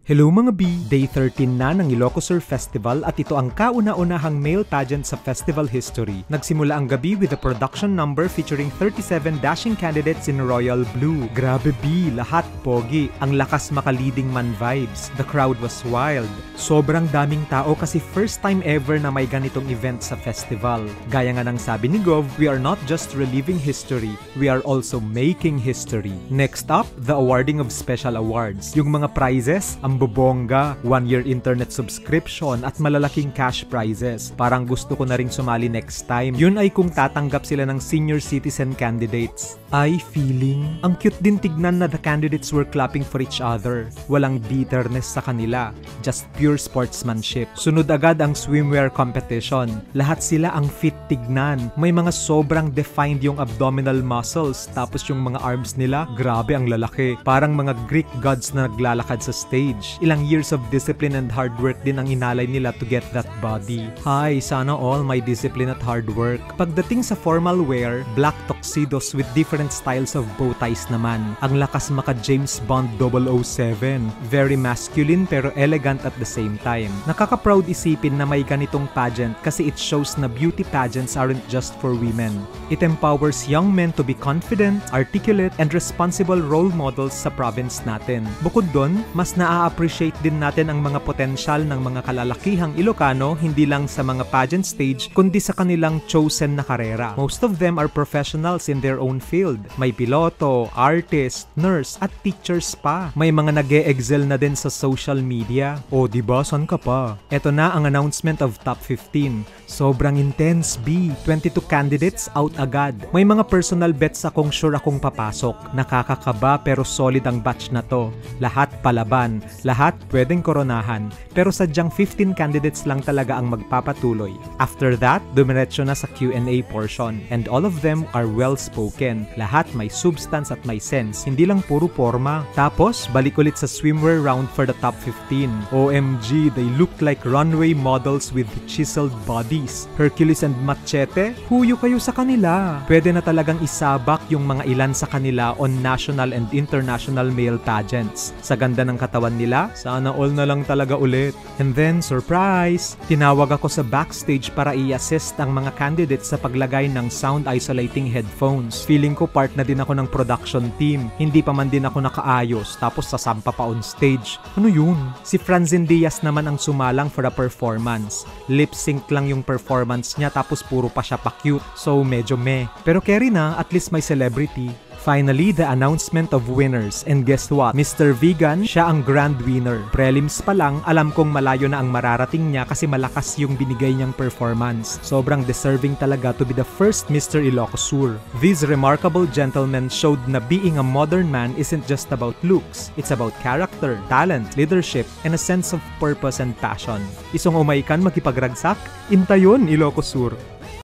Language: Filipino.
Hello mga B! Day 13 na ng Ilocos Festival at ito ang kauna-unahang male pageant sa festival history. Nagsimula ang gabi with a production number featuring 37 dashing candidates in royal blue. Grabe B! Lahat pogi. Ang lakas maka-leading man vibes. The crowd was wild. Sobrang daming tao kasi first time ever na may ganitong event sa festival. Gaya nga ng sabi ni Gov, we are not just reliving history, we are also making history. Next up, the awarding of special awards. Yung mga prizes, ang bobongga, 1-year internet subscription at malalaking cash prizes. Parang gusto ko na ring sumali next time. Yun ay kung tatanggap sila ng senior citizen candidates. Ay, feeling. Ang cute din tignan na the candidates were clapping for each other. Walang bitterness sa kanila. Just pure sportsmanship. Sunod agad ang swimwear competition. Lahat sila ang fit tignan. May mga sobrang defined yung abdominal muscles. Tapos yung mga arms nila, grabe ang lalaki. Parang mga Greek gods na naglalakad sa stage. Ilang years of discipline and hard work din ang inalay nila to get that body. Hi, sana all may discipline at hard work. Pagdating sa formal wear, black tuxedos with different styles of bow ties naman. Ang lakas maka James Bond 007. Very masculine pero elegant at the same time. Nakaka-proud isipin na may ganitong pageant kasi it shows na beauty pageants aren't just for women. It empowers young men to be confident, articulate, and responsible role models sa province natin. Bukod doon, mas na-appreciate din natin ang mga potensyal ng mga kalalakihang Ilocano hindi lang sa mga pageant stage kundi sa kanilang chosen na karera. Most of them are professionals in their own field. May piloto, artist, nurse, at teachers pa. May mga nag-e-excel na din sa social media. O diba, san ka pa? Eto na ang announcement of top 15. Sobrang intense B. 22 candidates out agad. May mga personal bets akong sure akong papasok. Nakakakaba pero solid ang batch na to. Lahat palaban. Lahat pwedeng koronahan. Pero sadyang 15 candidates lang talaga ang magpapatuloy. After that, dumiretso na sa Q&A portion. And all of them are well-spoken. Lahat may substance at may sense. Hindi lang puro forma. Tapos, balik ulit sa swimwear round for the top 15. OMG, they look like runway models with chiseled bodies. Hercules and Machete, huyo kayo sa kanila. Pwede na talagang isabak yung mga ilan sa kanila on national and international male pageants. Sa ganda ng katawan nila, sana all na lang talaga ulit. And then, surprise! Tinawag ako sa backstage para i-assist ang mga candidates sa paglagay ng sound isolating headphones. Feeling ko part na din ako ng production team. Hindi pa man din ako nakaayos, tapos sasampa pa on stage. Ano yun? Si Franzin Diaz naman ang sumalang for a performance. Lip sync lang yung performance niya tapos puro pa siya pa cute. So medyo meh. Pero carry na, at least may celebrity. Finally, the announcement of winners. And guess what? Mr. Vegan, siya ang grand winner. Prelims pa lang, alam kong malayo na ang mararating niya kasi malakas yung binigay niyang performance. Sobrang deserving talaga to be the first Mr. Ilocos Sur. These remarkable gentlemen showed na being a modern man isn't just about looks. It's about character, talent, leadership, and a sense of purpose and passion. Isong umay kan makipagragsak? Intayon, Ilocos Sur!